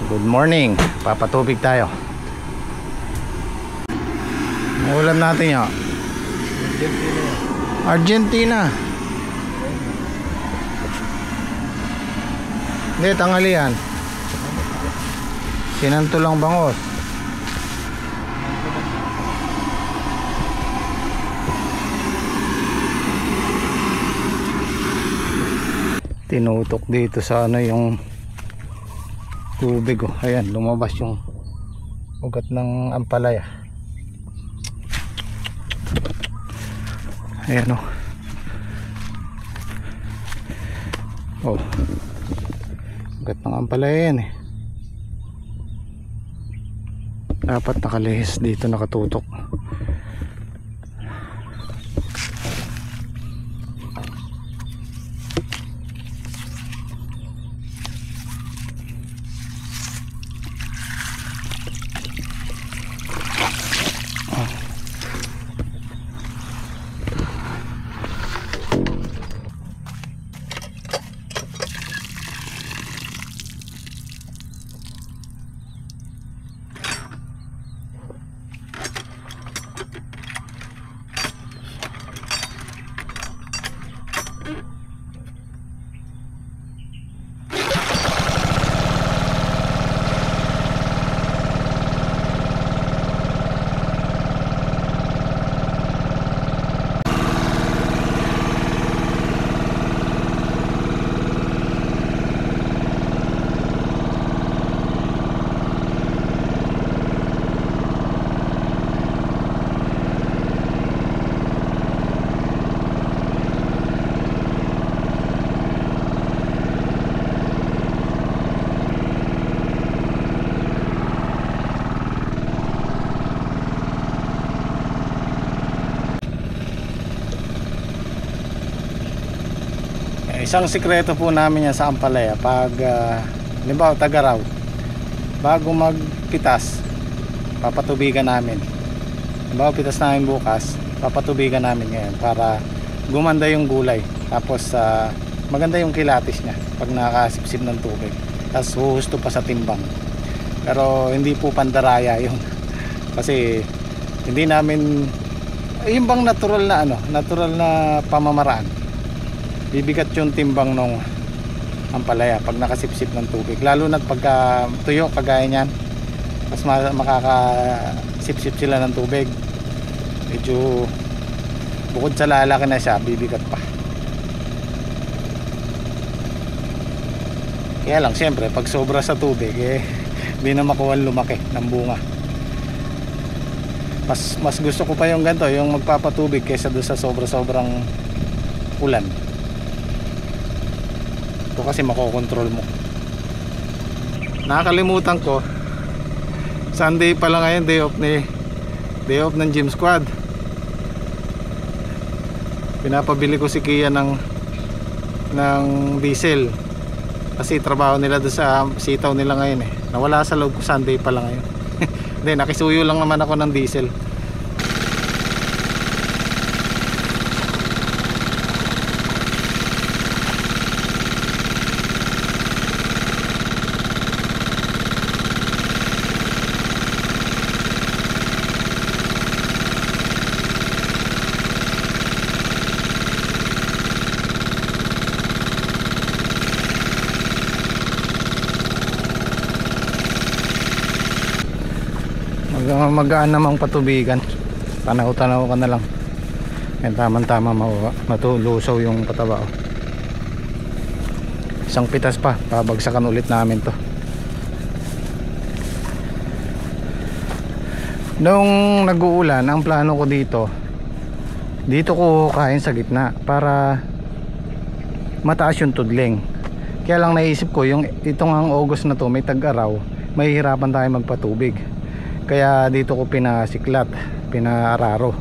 Good morning, papatubig tayo. Ang ulam natin yun Argentina. Hindi, tanghalian. Sinantulang bangos. Tinutok dito sa ano yung tubig, oh. Ayan, lumabas yung ugat ng ampalaya. Ayan, oh. Oh, ugat ng ampalaya yan, eh. Dapat nakalihis dito, nakatutok. Isang sikreto po namin yan sa ampalaya. Pag halimbawa tagaraw, bago magpitas, papatubigan namin. Halimbawa pitas namin bukas, papatubigan namin ngayon para gumanda yung gulay. Tapos maganda yung kilatis niya pag nakasipsip ng tubig. Tapos huhusto pa sa timbang. Pero hindi po pandaraya yun. Kasi hindi namin yung bang natural na natural na pamamaraan. Bibigat yung timbang nung ampalaya pag nakasipsip ng tubig, lalo na pagka tuyo kagaya niyan. Mas makakasipsip sila ng tubig. Medyo bukod sa lalaki na siya, bibigat pa. Kaya lang siyempre pag sobra sa tubig hindi na makuha lumaki ng bunga. Mas gusto ko pa yung ganito, yung magpapatubig, kaysa doon sa sobrang ulan. Ito kasi makokontrol mo. Nakakalimutan ko, Sunday pala ngayon, day off ng gym squad. Pinapabili ko si Kia ng diesel kasi trabaho nila doon sa sitaw nila ngayon, nawala sa loob ko. Sunday pala ngayon. Hindi, nakisuyo lang naman ako ng diesel. Magaan namang patubigan, tanaw-tanaw ka na lang. Yan, tamang-tama matulusaw yung pataba. Isang pitas pa, babagsakan ulit namin to. Nung nag-uulan, ang plano ko dito ko kain sa gitna para mataas yung tudling. Kaya lang naisip ko, itong ang August na to, may tag-araw, mahihirapan tayo magpatubig. Kaya dito ko pinaararo.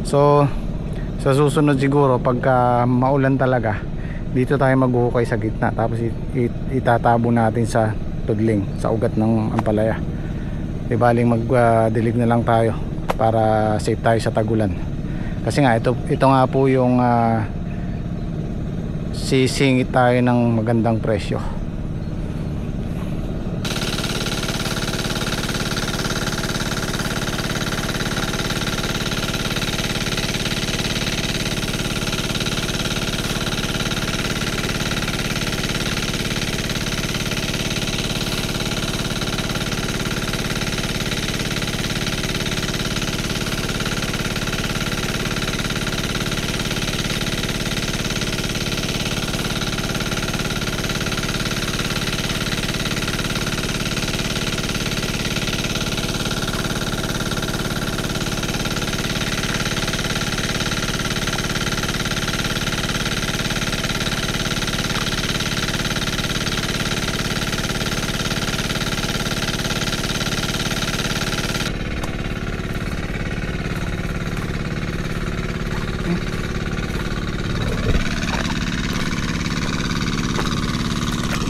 So sa susunod siguro pagka maulan talaga, dito tayo maghuhukay sa gitna, tapos itatabo natin sa tudling, sa ugat ng ampalaya. Di baling magdilig na lang tayo para safe tayo sa tagulan. Kasi nga ito nga po yung sisingit tayo ng magandang presyo.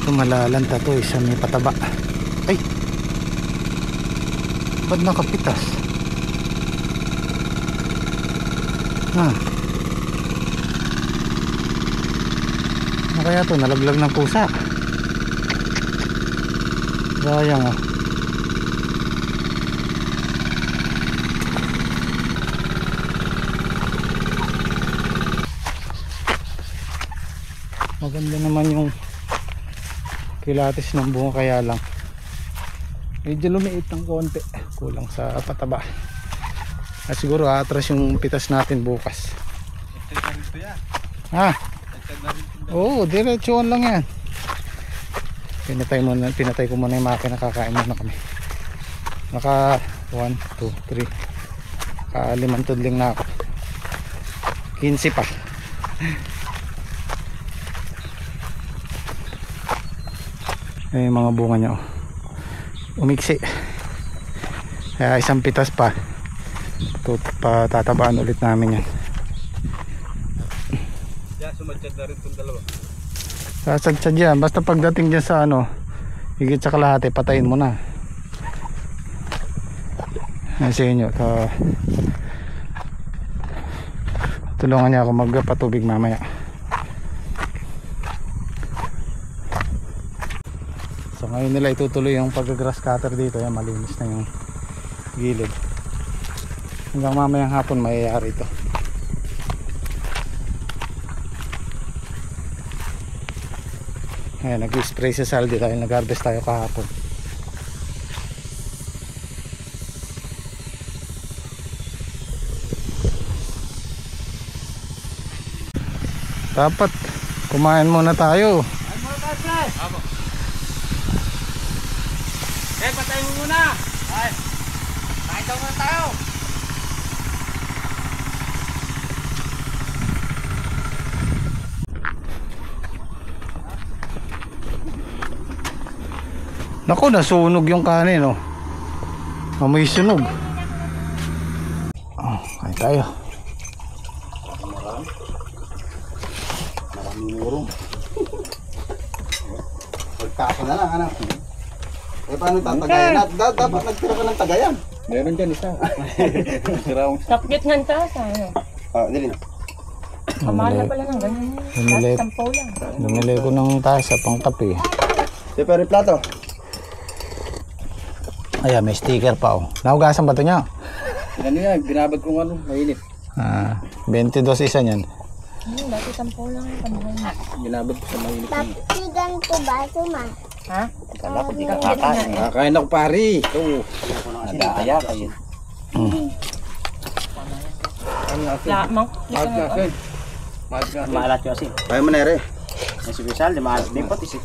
Ito malalanta to, isa may pataba. Ay, ba't nakapitas? Ano kaya to, nalaglag ng pusa. Sayang oh. Maganda naman yung kilatis ng bunga, kaya lang medyo lumiit ng konti, kulang sa pataba. At siguro atras yung pitas natin bukas. Oo, diretsuhan lang yan. Pinatay ko muna yung makina, kakain muna kami. Naka 1, 2, 3 5 tudling na ako, 15 pa. Ay, mga bunga niya umiksi, kaya isang pitas pa tatabaan ulit namin yan. Sumadsad na rin itong dalawa. Sasadsad yan, basta pagdating dyan sa ano, higit sa kalahati, patayin mo na. Yan sa inyo, tulungan niya ako magpatubig mamaya. So ngayon nila itutuloy yung pag-grass cutter dito. Yan, malinis na yung gilid. Hanggang mamayang hapon mayayari ito. Ayan, nag-spray sa saldi dahil nag-harvest tayo kahapon. Dapat kumain muna tayo. Kumain muna tayo, pre. Patayin mo muna. Ay, kain daw muna tayo. Naku, nasunog yung kanin, oh. Amoy sunog. Oh, kain tayo. Maraming murong. Magkasa na lang, anak. Eh, paano tatagayan? Dapat nagtira ka ng tagayan. Meron dyan isa. Sakit nga ta sa ano. Dili na. Kamahal na pala ng ganyan. Bumili- Tampaw lang. Bumili ko ng tasa pang kape. Pero plato. Ayan, may sticker pa, oh. Nahugasan ba ito niya? Ano yan, binabad kong ano, mainit. 22 isa niyan. Dati tampaw lang yung kamahal na. Binabad ko sa mainit. Papsigan ko ba suma? Ha? Kala ko di ka kakain. Kakain ako pari. Ito. Nag-aaya kayo. Lamang. Maalat yung asin. Kaya mo na rin. May sibisal, di maalat din pati si.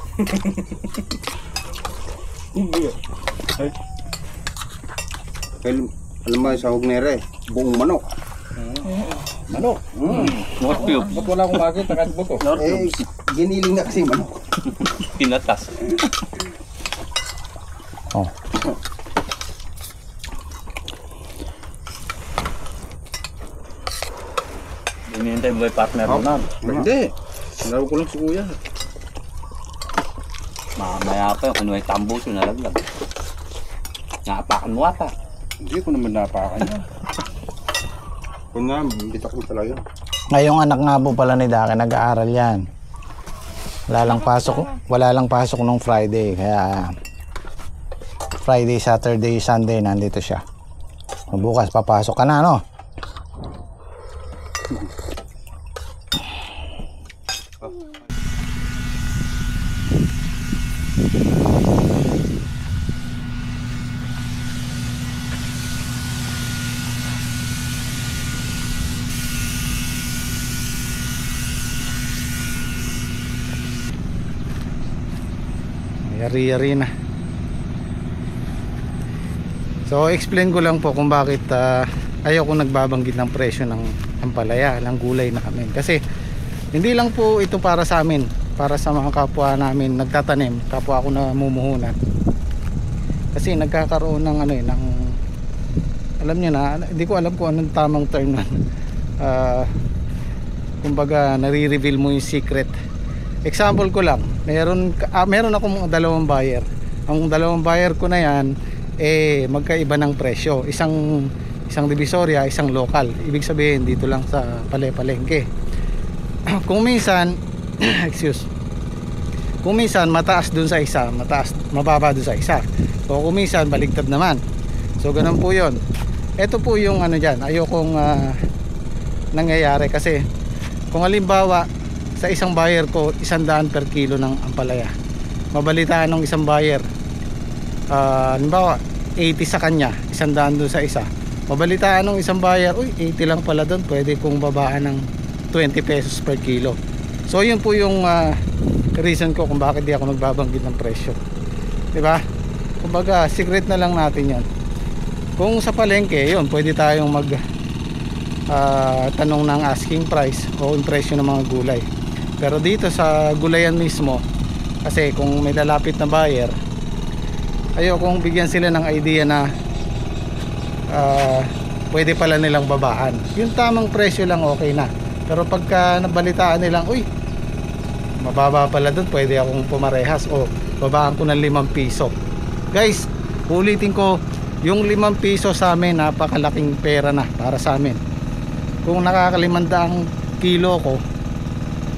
Alam mo, sahog na rin. Buong manok. Manok. North Cube. Ba't wala akong makita kahit buto? North Eh, giniling na kasi manok. Pinatas. Oh. Hinihintay mo yung partner mo na. Hindi. Sinabi ko lang si kuya. Mamaya pa yung kunuhay tambuso na laglag. Naapakan mo ata. Hindi ko naman napakan niya. Kung nga, bitak mo talaga. Ngayong anak nga po pala ni Daki, nag-aaral yan. Wala lang pasok nung Friday. Kaya Friday, Saturday, Sunday nandito siya. Bukas papasok ka na, no? Yari-yari na. So explain ko lang po kung bakit ayaw ko nagbabanggit ng presyo ng ampalaya, ng gulay na kami. Kasi hindi lang po ito para sa amin, para sa mga kapwa namin nagtatanim, kapwa ako na mumuhunan. Kasi nagkakaroon ng ano ng alam niyo na, hindi ko alam kung anong tamang term nun. Kumbaga nare-reveal mo yung secret. Example ko lang, meron akong dalawang buyer. Ang dalawang buyer ko na yan magkaiba ng presyo. Isang divisoria, isang local. Ibig sabihin dito lang sa palengke. Kung minsan kung minsan mataas dun sa isa, mababa dun sa isa. So kung minsan baligtad naman. So ganun po 'yon. Ito po yung ano diyan. Ayokong nangyayari kasi kung halimbawa sa isang buyer ko 100 per kilo ng ampalaya, mabalitaan ng isang buyer halimbawa 80 sa kanya, 100 doon sa isa, mabalitaan ng isang buyer, uy 80 lang pala doon, pwede kong babaan ng 20 pesos per kilo. So yun po yung reason ko kung bakit di ako nagbabanggit ng presyo, diba? Kumbaga secret na lang natin yan. Kung sa palengke yun, pwede tayong tanong ng asking price o yung presyo ng mga gulay. Pero dito sa gulayan mismo, kasi kung may lalapit na buyer, ayokong bigyan sila ng idea na pwede pala nilang babaan. Yung tamang presyo lang okay na. Pero pagka nabalitaan nilang, uy mababa pala dun, pwede akong pumarehas o babaan ko ng 5 piso. Guys, ulitin ko, yung 5 piso sa amin napakalaking pera na para sa amin. Kung nakakalimandang kilo ko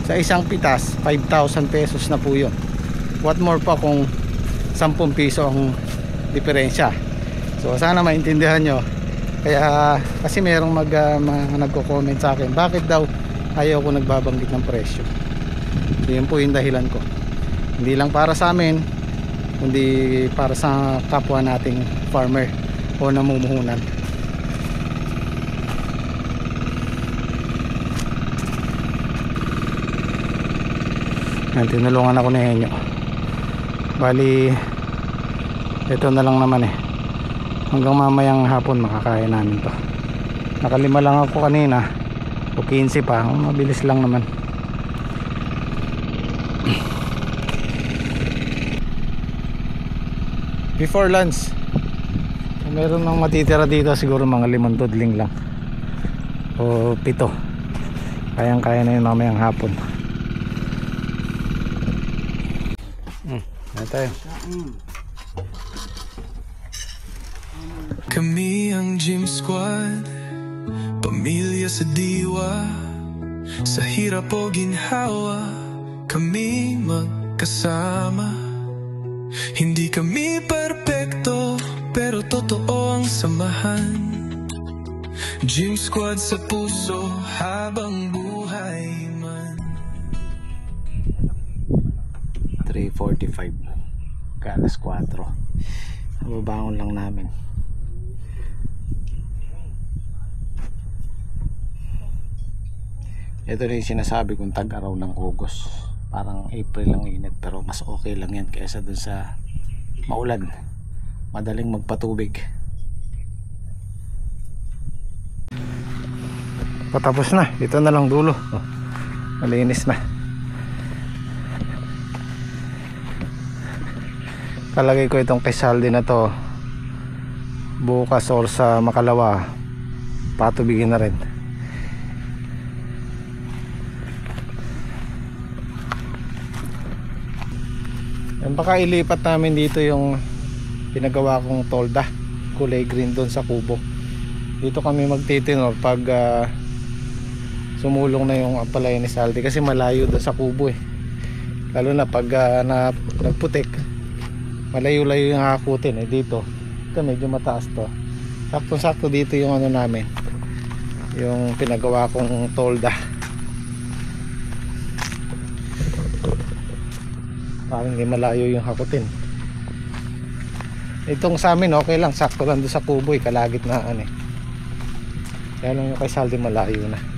sa isang pitas, 5,000 pesos na po yun. What more pa kung 10 piso ang diferensya. So sana maintindihan nyo. Kaya kasi merong nagko-comment sa akin, bakit daw ayaw ko nagbabanggit ng presyo. So yun po yung dahilan ko. Hindi lang para sa amin, kundi para sa kapwa nating farmer o namumuhunan. Tinulungan ako ni Henyo. Bali ito na lang naman hanggang mamayang hapon makakaya namin to. Nakalima lang ako kanina o 15 pa, mabilis lang naman. Before lunch meron nang matitira dito, siguro mga 5 tudling lang o 7, kayang kaya na yun mamayang hapon. Tayo. Kami ang Gym Squad, pamilya sa diwa, sa hirap o ginhawa, kami magkasama. Hindi kami perpekto, pero totoo ang samahan. Gym Squad sa puso habang buhay man. 3:45 alas 4, mababangon lang namin. Ito na yung sinasabi kong tag-araw ng August, parang April lang init, pero mas okay lang yan kaysa dun sa maulan, madaling magpatubig. Patapos na, ito na lang dulo, malinis na. Palagay ko itong kay Saldi na to bukas or sa Makalawa patubigin na rin. Yan, baka ilipat namin dito yung pinagawa kong tolda, kulay green doon sa kubo. Dito kami magtitinor pag sumulong na yung ampalaya ni Saldi, kasi malayo doon sa kubo lalo na pag nagputik, malayo-layo yung hakutin. Dito ito medyo mataas to, sakto-sakto dito yung ano namin, yung pinagawa kong tolda. Parang hindi malayo yung hakutin. Itong sa amin okay lang, sakto lang doon sa kubo, kalagit na kaya lang yung kay Saldi malayo na.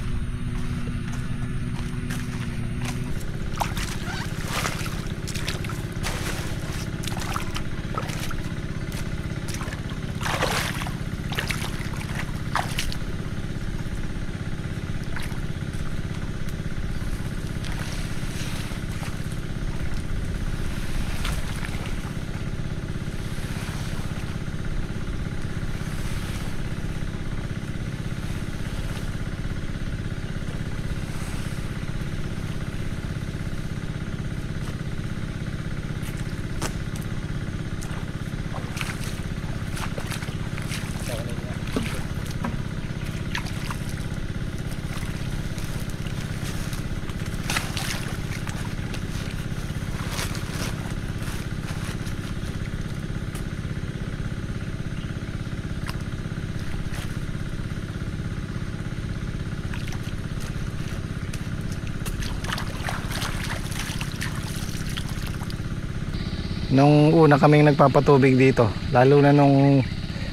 Nung una kaming nagpapatubig dito, lalo na nung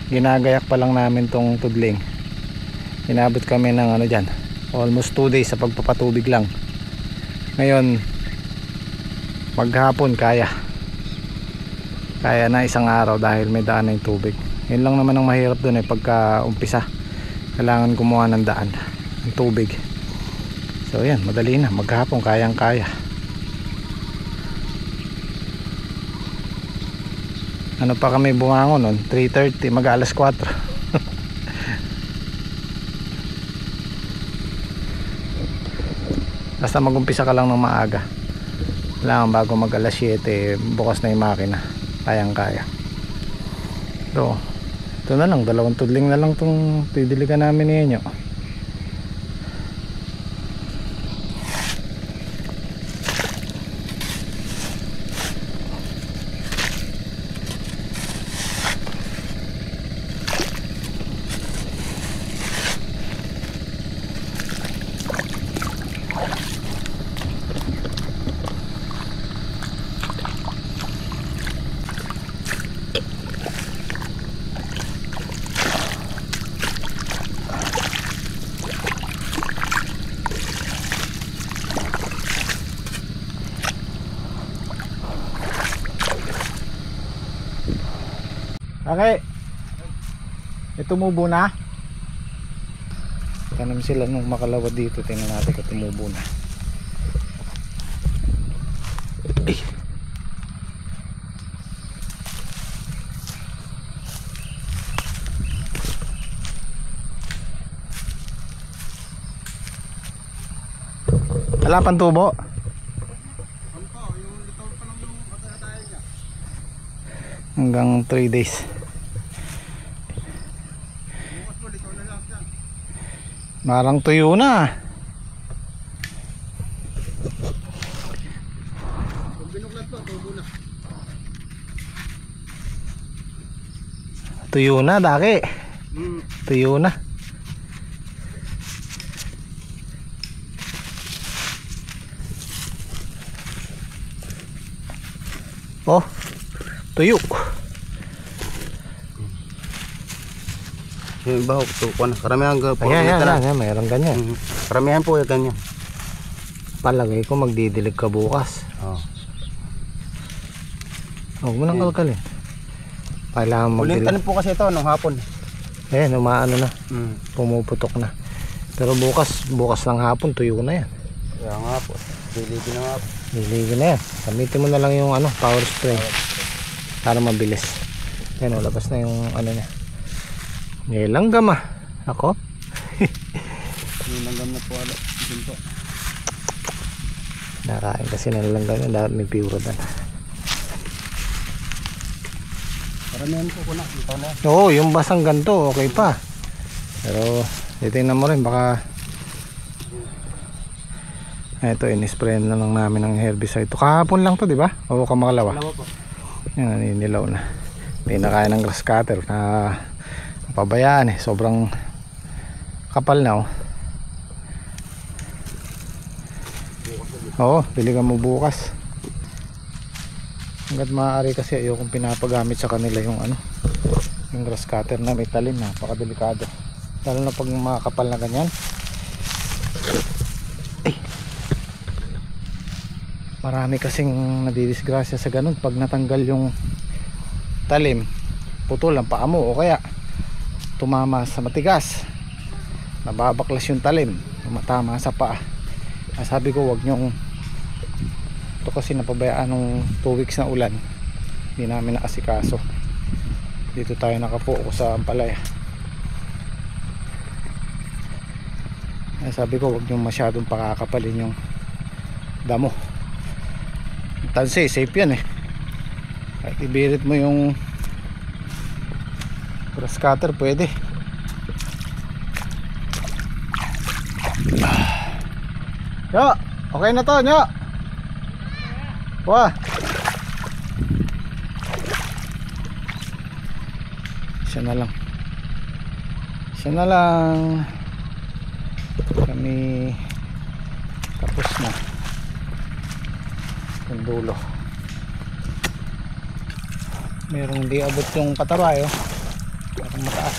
ginagayak pa lang namin tong tudling, inabot kami ng ano dyan, almost 2 days sa pagpapatubig lang. Ngayon maghapon kaya na isang araw dahil may daan na yung tubig. Yun lang naman ang mahirap dun pagka umpisa, kailangan gumawa ng daan ng tubig. So yan, madali na, maghapon kayang kaya. Ano pa kami bumangon nun? 3:30, mag-alas 4. Basta magumpisa ka lang ng maaga. Kailangan bago mag-alas 7, bukas na yung makina. Kayang kaya. So, ito na lang, 2 tudling na lang itong pidiligan namin ninyo. Okay. Tumubo na. Tanim sila nung makalawad dito. Tingnan natin kung tumubo na. Ay. Wala pang tubo. Hanggang 3 days. Marang tuyo na. Tuyo na, daki. Tuyo na. Oh, tuyo. Yung iba ko na. Karamihan ka po. Ayan, mayroon ganyan. Karamihan po yung ganyan. Palagay ko magdidilig ka bukas. Huwag mo nang kalkalin. Kailangan Uling magdilig. tanim po kasi ito nung hapon. Ayan, umaano na. Pumuputok na. Pero bukas ng hapon tuyo na yan. Kaya nga po. Diligin na nga po. Diligin na yan. Gamitin mo na lang yung power spray para mabilis. Yan, labas na yung niya. Ngayon langgam ako. Yung langgam na po dito. Nakain kasi ng langgam yan. Dapat may pure na. Karamihan po ko na. Ito na. Oo, yung basang ganito okay pa. Pero titingnan mo rin baka ito in-spray na lang namin ng herbicide. Ito kahapon lang to, di ba? O kamakalawa. Dalawa po. Yan, ninilaw na. Hindi na kaya ng grass cutter na pabayaan sobrang kapal na Oo, piligan mo bukas. Hanggat maaari kasi ayokong pinapagamit sa kanila yung yung grass cutter na may talim, napakadelikado. Lalo na pag mga kapal na ganyan. Ay. Marami kasing nadidisgrasya sa ganun pag natanggal yung talim, putol ang paa mo o kaya tumama sa matigas, nababaklas yung talim, matama sa paa. Sabi ko wag nyong ito kasi napabayaan nung 2 weeks na ulan, hindi namin naasikaso. Dito tayo nakapokus sa ampalaya. Sabi ko wag nyong masyadong pakakapalin yung damo. Tansi, safe yan kahit ibirit mo yung grass cutter pwede. Yo, okay na to, nyo. Wah. Isa na lang. Kami tapos na yung dulo. Merong hindi abot yung pataba oh. Merong mataas.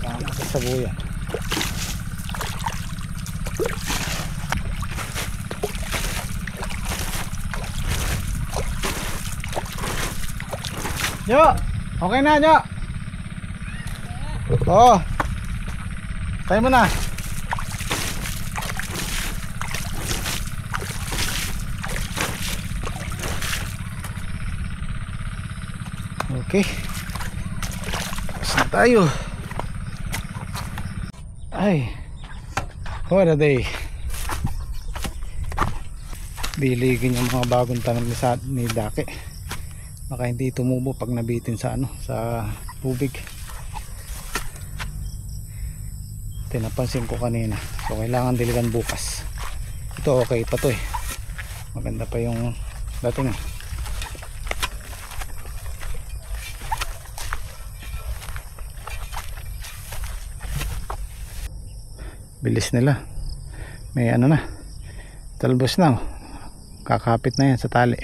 Kama sa sabuyan. Jo, okay na Jo. Oo. Tayo mo na. Okay. Tapos na tayo. Ay. What a day. Biligin yung mga bagong tanim ni Dake. Baka hindi tumubo pag nabitin sa sa tubig. Tinapansin ko kanina. So kailangan diligan bukas. Ito okay pa to eh. Maganda pa yung dating eh. Bilis nila. May na. Talbos na oh. Kakapit na yan sa tali.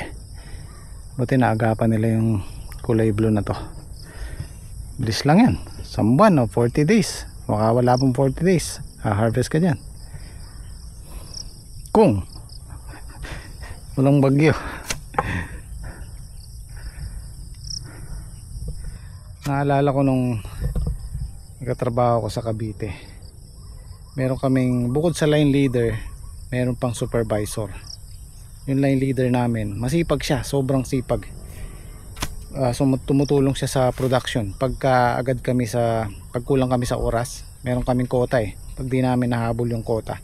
Buti naagapan nila yung kulay blue na to. Bilis lang yan. Isang buwan o 40 days. Makawala pong 40 days. Harvest ka dyan. Kung walang bagyo. Naalala ko nung nagkatrabaho ko sa Cavite. Meron kaming, bukod sa line leader, meron pang supervisor. Yung line leader namin, masipag siya, sobrang sipag. So tumutulong siya sa production. Pagkulang kami sa oras, meron kaming quota eh. Pag di namin nahabol yung quota,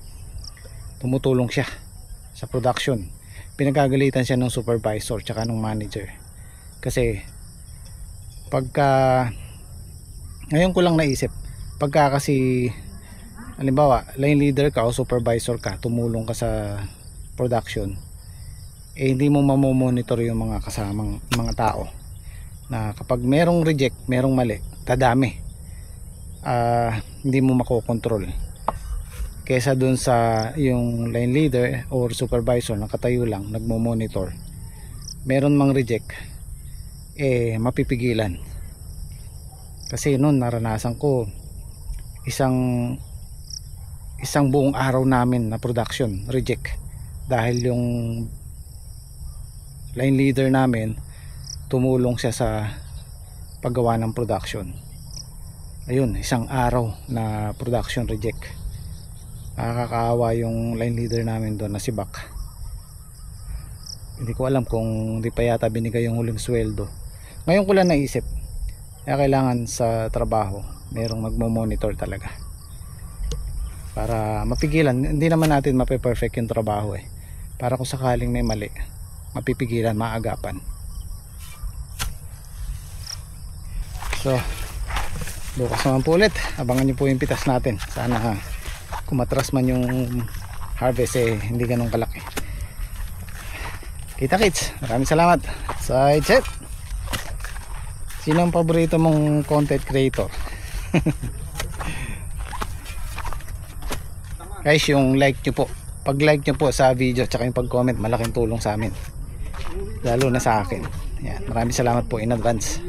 tumutulong siya sa production. Pinagagalitan siya ng supervisor tsaka ng manager. Kasi ngayon ko lang naisip, kasi halimbawa line leader ka o supervisor ka, tumulong ka sa production, hindi mo mamomonitor yung mga kasamang mga tao na kapag merong reject, merong mali, dadami. Hindi mo makokontrol kesa dun sa yung line leader or supervisor nakatayo lang nagmo-monitor, meron mang reject mapipigilan. Kasi noon naranasan ko isang buong araw namin na production reject dahil yung line leader namin tumulong siya sa paggawa ng production. Ayun, isang araw na production reject. Nakakaawa yung line leader namin doon na si Bak. Hindi ko alam kung di pa yata binigay yung huling sweldo. Ngayon ko lang naisip, kaya kailangan sa trabaho merong magmo-monitor talaga para mapigilan. Hindi naman natin mape-perfect yung trabaho eh, para kung sakaling may mali mapipigilan, maagapan. So bukas naman po ulit, abangan nyo po yung pitas natin. Sana kumatras man yung harvest hindi ganun kalaki. Kita kits, maraming salamat sa chat. Sino ang paborito mong content creator? Guys, yung like nyo po, pag like nyo po sa video tsaka yung pag comment, malaking tulong sa amin, lalo na sa akin. Yan, maraming salamat po in advance.